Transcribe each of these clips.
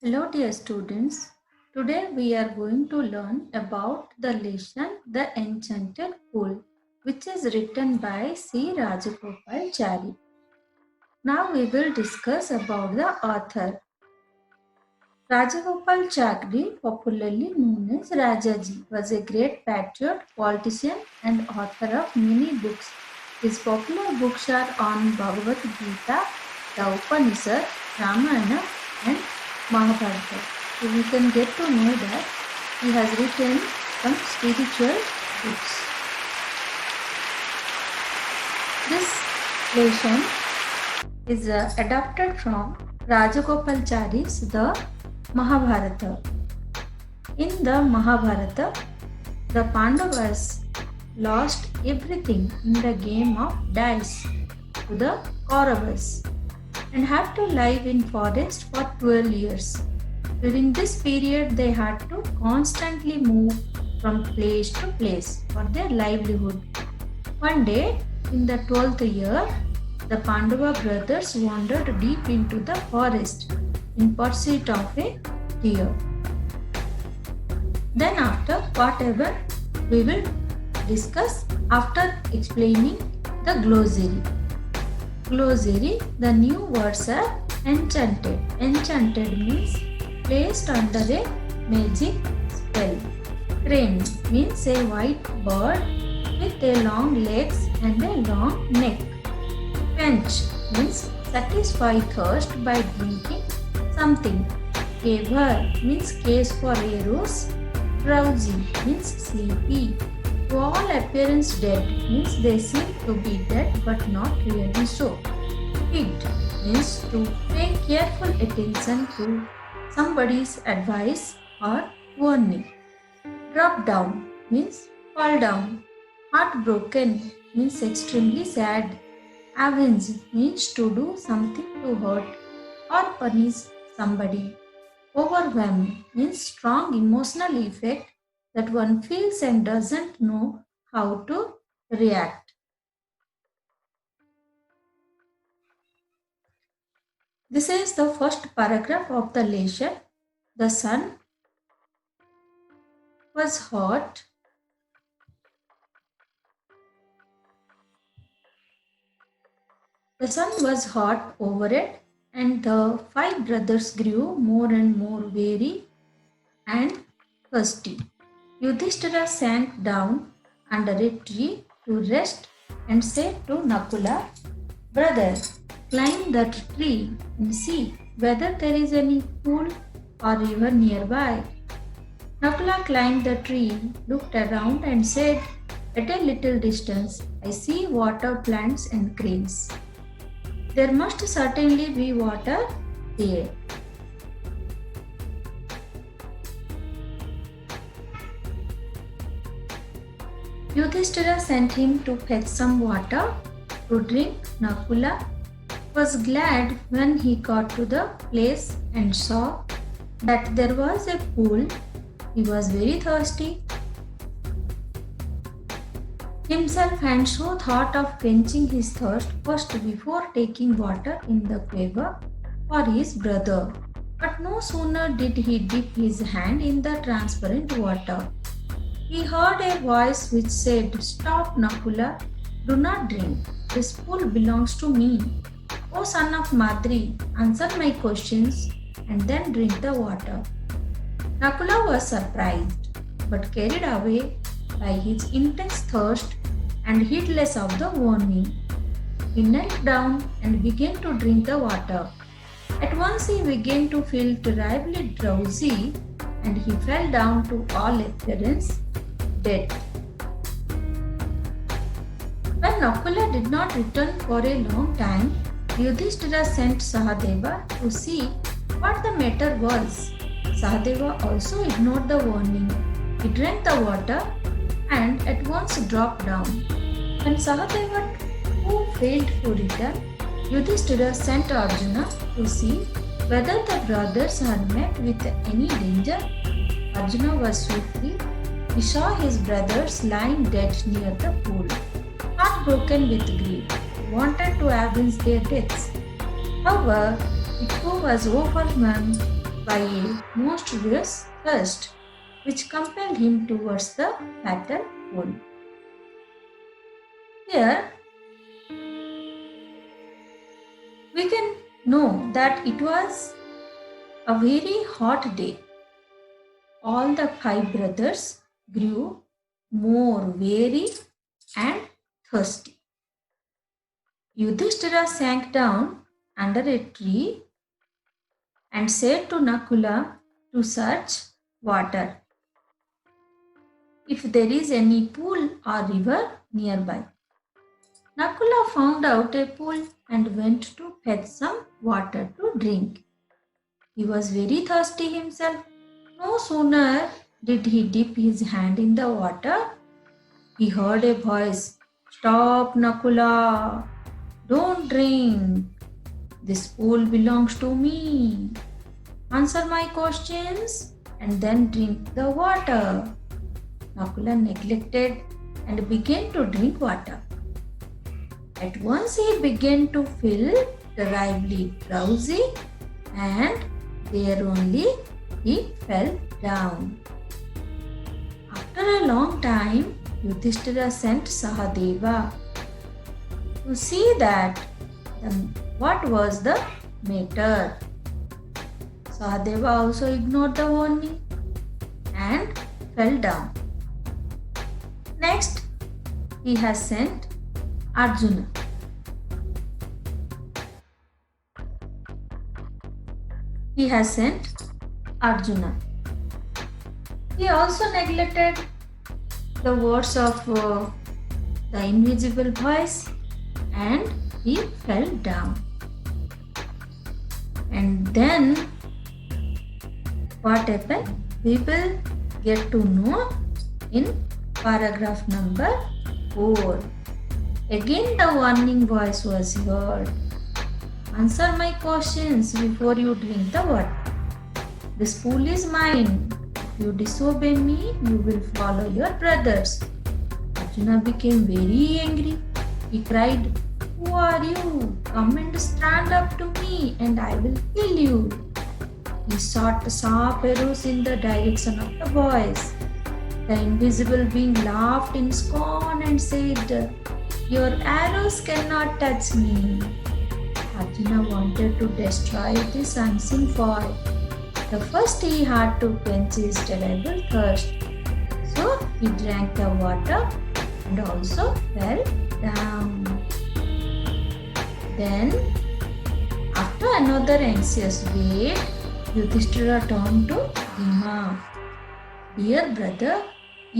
Hello dear students. Today we are going to learn about the lesson The Enchanted Pool, which is written by C. Rajagopalachari. Now we will discuss about the author. Rajagopalachari, popularly known as Rajaji, was a great patriot, politician and author of many books. His popular books are on Bhagavad Gita, the Upanishad, Ramayana and Mahabharata. So we can get to know that he has written some spiritual books. This lesson is adapted from Rajagopalachari's The Mahabharata. In the Mahabharata, the Pandavas lost everything in the game of dice to the Kauravas and had to live in forest for 12 years. During this period, they had to constantly move from place to place for their livelihood. One day, in the 12th year, the Pandava brothers wandered deep into the forest in pursuit of a deer. Then after whatever we will discuss after explaining the glossary. Glossary, the new words are enchanted. Enchanted means placed under a magic spell. Crane means a white bird with a long legs and a long neck. Quench means satisfy thirst by drinking something. Caver means case for arrows. Drowsy means sleepy. To all appearance dead means they seem to be dead but not really so. Picked means to pay careful attention to somebody's advice or warning. Drop down means fall down. Heartbroken means extremely sad. Avenge means to do something to hurt or punish somebody. Overwhelmed means strong emotional effect that one feels and doesn't know how to react. This is the first paragraph of the lesson. The sun was hot. The sun was hot over it, and the five brothers grew more and more weary and thirsty. Yudhishthira sank down under a tree to rest and said to Nakula, "Brother, climb that tree and see whether there is any pool or river nearby." Nakula climbed the tree, looked around, and said, "At a little distance, I see water plants and cranes. There must certainly be water there." Yudhishthira sent him to fetch some water to drink. Nakula was glad when he got to the place and saw that there was a pool. He was very thirsty himself and so thought of quenching his thirst first before taking water in the quiver for his brother. But no sooner did he dip his hand in the transparent water, he heard a voice which said, "Stop, Nakula, do not drink. This pool belongs to me. O son of Madri, answer my questions and then drink the water." Nakula was surprised, but carried away by his intense thirst and heedless of the warning. He knelt down and began to drink the water. At once he began to feel terribly drowsy and he fell down to all appearance dead. When Nakula did not return for a long time, Yudhishthira sent Sahadeva to see what the matter was. Sahadeva also ignored the warning. He drank the water and at once dropped down. When Sahadeva too failed to return, Yudhishthira sent Arjuna to see whether the brothers had met with any danger. Arjuna was so free. He saw his brothers lying dead near the pool. Heartbroken with grief, he wanted to avenge their deaths. However, he too was overwhelmed by a monstrous thirst, which compelled him towards the fatal pool. Here, we can know that it was a very hot day. All the five brothers grew more weary and thirsty. Yudhishthira sank down under a tree and said to Nakula to search water if there is any pool or river nearby. Nakula found out a pool and went to fetch some water to drink. He was very thirsty himself. No sooner did he dip his hand in the water, he heard a voice, "Stop, Nakula! Don't drink. This pool belongs to me. Answer my questions and then drink the water." Nakula neglected and began to drink water. At once he began to feel terribly drowsy, and there only he fell down. After a long time, Yudhishthira sent Sahadeva to see what was the matter. Sahadeva also ignored the warning and fell down. Next, he has sent Arjuna. He also neglected the words of the invisible voice and he fell down. And then what happened? We will get to know in paragraph number 4. Again the warning voice was heard. Answer my questions before you drink the water. This pool is mine. If you disobey me, you will follow your brothers. Arjuna became very angry. He cried, "Who are you? Come and stand up to me and I will kill you." He shot sharp arrows in the direction of the boys. The invisible being laughed in scorn and said, "Your arrows cannot touch me." Arjuna wanted to destroy this unseen foe. The first he had to quench his terrible thirst. So he drank the water and also fell down. Then, after another anxious wait, Yudhishthira turned to Bhima. "Dear brother,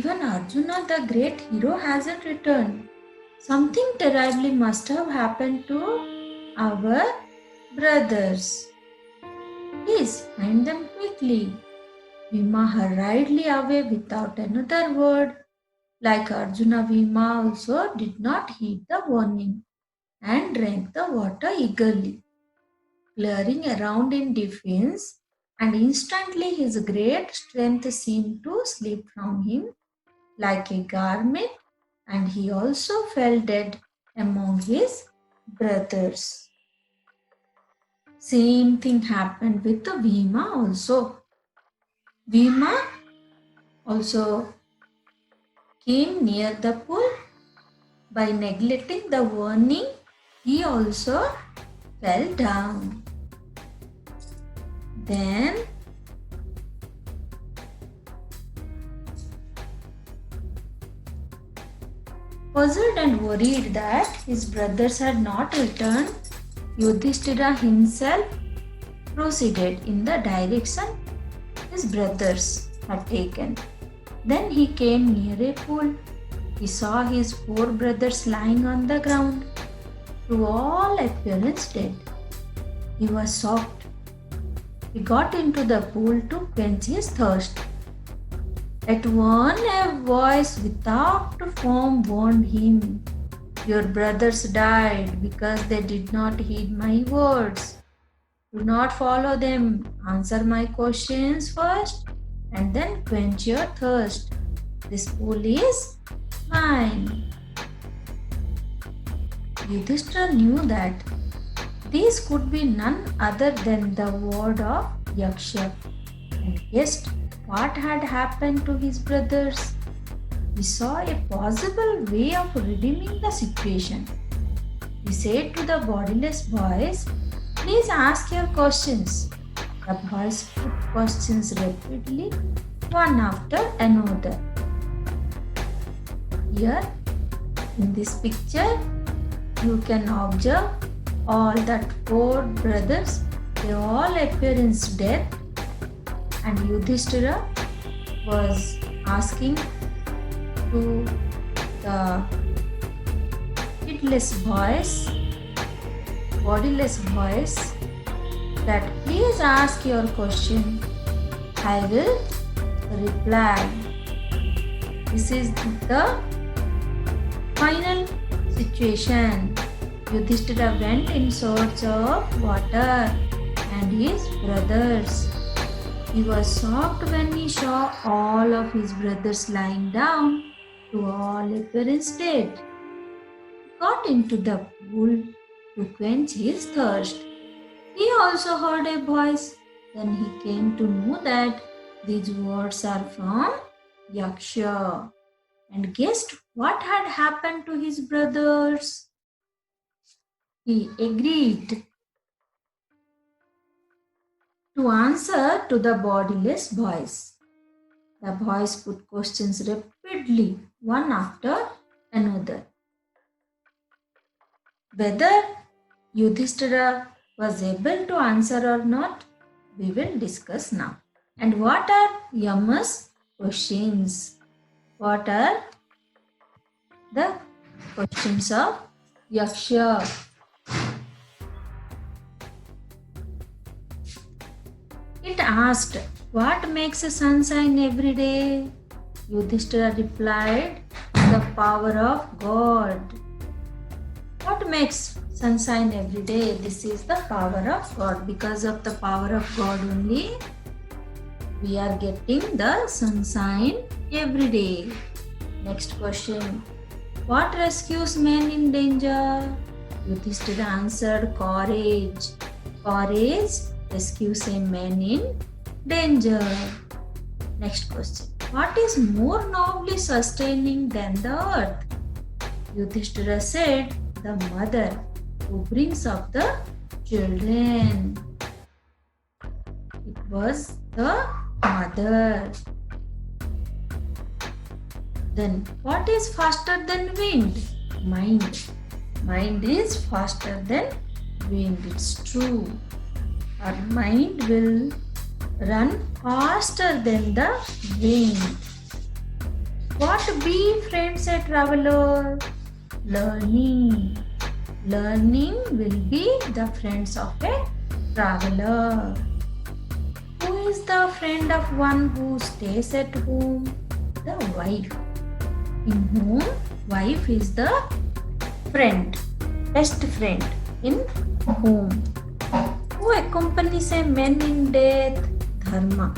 even Arjuna the great hero hasn't returned. Something terribly must have happened to our brothers. Please find them quickly." Bhima hurriedly away without another word. Like Arjuna, Bhima also did not heed the warning and drank the water eagerly, glaring around in defense, and instantly his great strength seemed to slip from him like a garment, and he also fell dead among his brothers. Same thing happened with the Bhima also. Bhima also came near the pool. By neglecting the warning, he also fell down. Then puzzled and worried that his brothers had not returned, Yudhishthira himself proceeded in the direction his brothers had taken. Then he came near a pool. He saw his 4 brothers lying on the ground, to all appearance dead. He was shocked. He got into the pool to quench his thirst. At once a voice without foam warned him, "Your brothers died because they did not heed my words. Do not follow them. Answer my questions first and then quench your thirst. This pool is mine." Yudhishthira knew that these could be none other than the word of Yaksha and guessed what had happened to his brothers. He saw a possible way of redeeming the situation. He said to the bodiless boys, "Please ask your questions." The boys put questions repeatedly, one after another. Here in this picture, you can observe all that four brothers, they all experienced death, and Yudhishthira was asking to the headless boys, bodiless boys, that please ask your question. I will reply. This is the final situation. Yudhishthira went in search of water and his brothers. He was shocked when he saw all of his brothers lying down to all appearance dead. He got into the pool to quench his thirst. He also heard a voice. Then he came to know that these words are from Yaksha, and guessed what had happened to his brothers. He agreed to answer to the bodiless boys. The boys put questions repeatedly, one after another. Whether Yudhishthira was able to answer or not, we will discuss now. And what are Yama's questions? What are the questions of Yaksha? It asked, "What makes the sun shine every day?" Yudhishthira replied, "The power of God." What makes sunshine every day? This is the power of God. Because of the power of God only, we are getting the sunshine every day. Next question. What rescues men in danger? Yudhishthira answered, courage. Courage rescues a man in danger. Next question. What is more nobly sustaining than the earth? Yudhishthira said, the mother who brings up the children. It was the mother. Then what is faster than wind? Mind. Mind is faster than wind. It's true. Our mind will run faster than the wind. What befriends a traveler? Learning. Learning will be the friends of a traveler. Who is the friend of one who stays at home? The wife. In whom wife is the friend, best friend. In whom. Who accompanies a man in death? Dharma.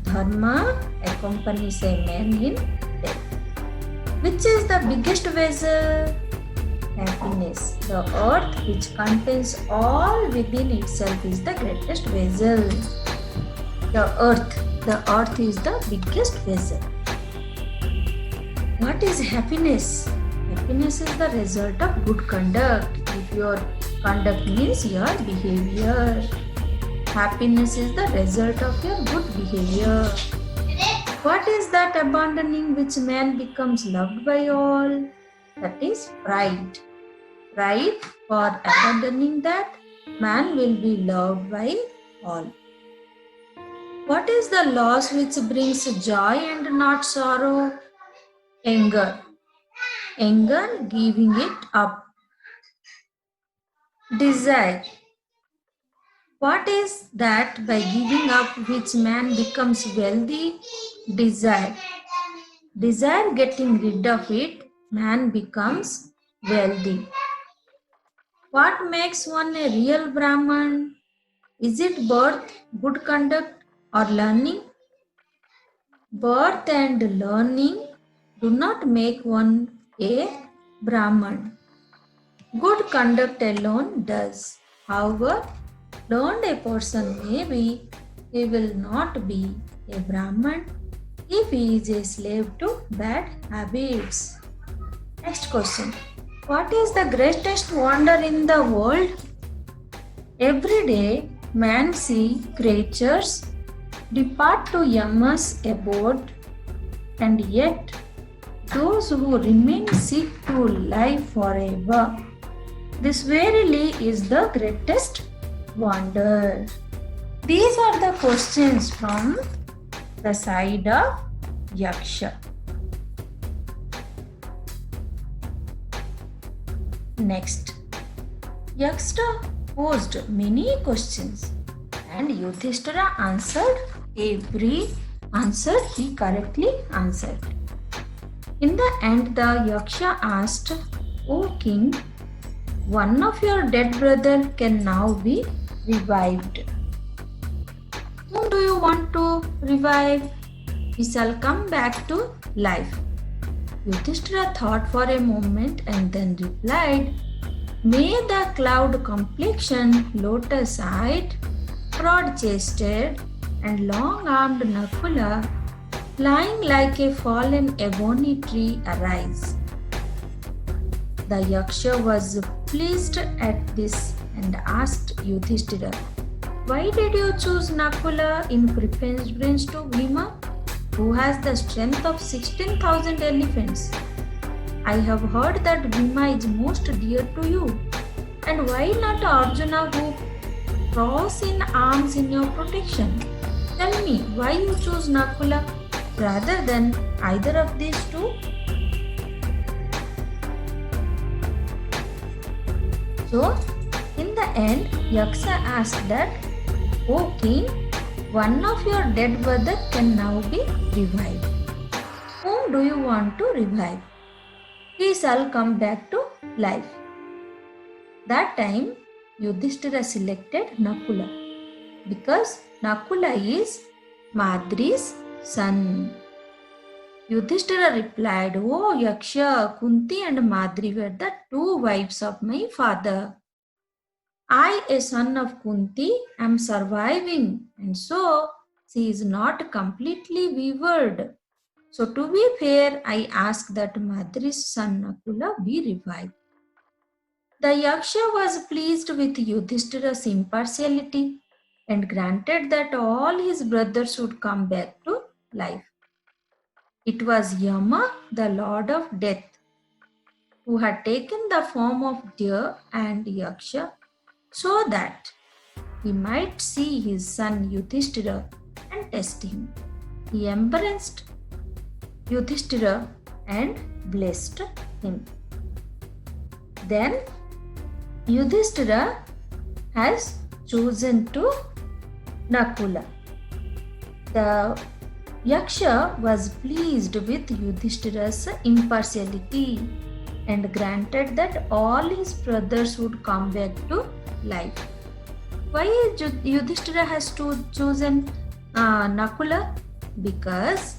Dharma accompanies a man in death. Which is the biggest vessel? Happiness. The earth, which contains all within itself, is the greatest vessel. The earth is the biggest vessel. What is happiness? Happiness is the result of good conduct. If your conduct means your behavior, happiness is the result of your good behavior. What is that abandoning which man becomes loved by all? That is pride. Pride, for abandoning that, man will be loved by all. What is the loss which brings joy and not sorrow? Anger. Anger, giving it up. Desire. What is that by giving up which man becomes wealthy? Desire. Desire, getting rid of it, man becomes wealthy. What makes one a real Brahman? Is it birth, good conduct, or learning? Birth and learning do not make one a Brahman. Good conduct alone does. However, learned a person, maybe he will not be a Brahman if he is a slave to bad habits. Next question. What is the greatest wonder in the world? Every day, man see creatures depart to Yama's abode, and yet those who remain seek to live forever. This verily is the greatest wonder. These are the questions from the side of Yaksha. Next, Yaksha posed many questions and Yudhishthira answered every answer he correctly answered. In the end, the Yaksha asked, O king, one of your dead brother can now be revived. Whom do you want to revive? He shall come back to life. Yudhishthira thought for a moment and then replied, May the cloud complexioned, lotus-eyed, broad-chested, and long-armed Nakula, lying like a fallen ebony tree, arise. The Yaksha was pleased at this and asked Yudhishthira, Why did you choose Nakula in preference to Bhima, who has the strength of 16,000 elephants? I have heard that Bhima is most dear to you. And why not Arjuna, who cross in arms in your protection? Tell me why you choose Nakula rather than either of these two? So, in the end, Yaksha asked that, O king, one of your dead brother can now be revived. Whom do you want to revive? He shall come back to life. That time, Yudhishthira selected Nakula because Nakula is Madri's son. Yudhishthira replied, O Yaksha, Kunti and Madri were the two wives of my father. I, a son of Kunti, am surviving, and so she is not completely withered. So to be fair, I ask that Madri's son Nakula be revived. The Yaksha was pleased with Yudhishthira's impartiality and granted that all his brothers would come back to life. It was Yama, the lord of death, who had taken the form of deer and Yaksha so that he might see his son Yudhishthira and test him. He embraced Yudhishthira and blessed him. Then Yudhishthira has chosen to Nakula. The Yaksha was pleased with Yudhishthira's impartiality and granted that all his brothers would come back to life. Why Yudhishthira has chosen Nakula? Because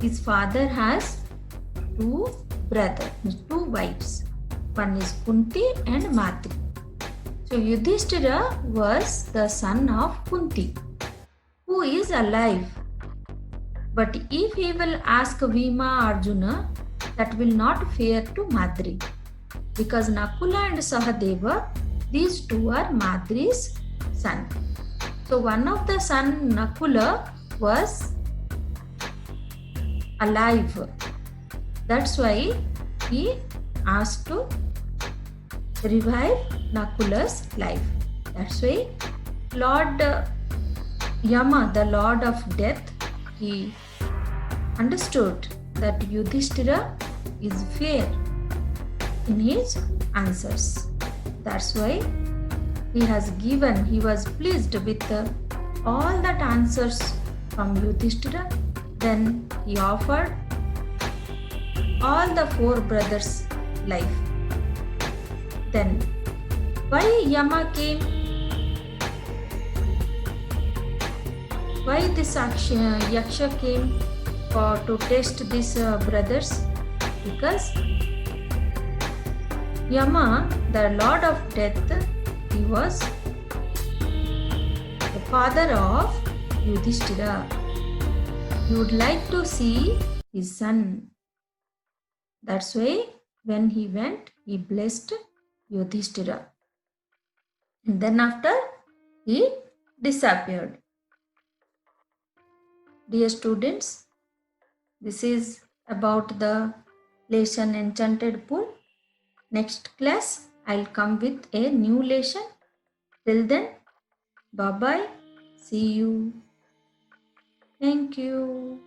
his father has two wives. One is Kunti and Madri. So Yudhishthira was the son of Kunti, who is alive. But if he will ask Bhima Arjuna, that will not fair to Madri, because Nakula and Sahadeva, these two are Madri's son. So one of the son, Nakula, was alive. That's why he asked to revive Nakula's life. That's why Lord Yama, the Lord of Death, he understood that Yudhishthira is fair in his answers. That's why he was pleased with all that answers from Yudhishthira. Then he offered all the four brothers life. Then why Yama came? Why this Yaksha came to test these brothers? Because Yama, the Lord of Death, he was father of Yudhishthira. He would like to see his son. That's why when he went, he blessed Yudhishthira. And then after, he disappeared. Dear students, this is about the lesson Enchanted Pool. Next class, I'll come with a new lesson. Till then, bye bye. See you. Thank you.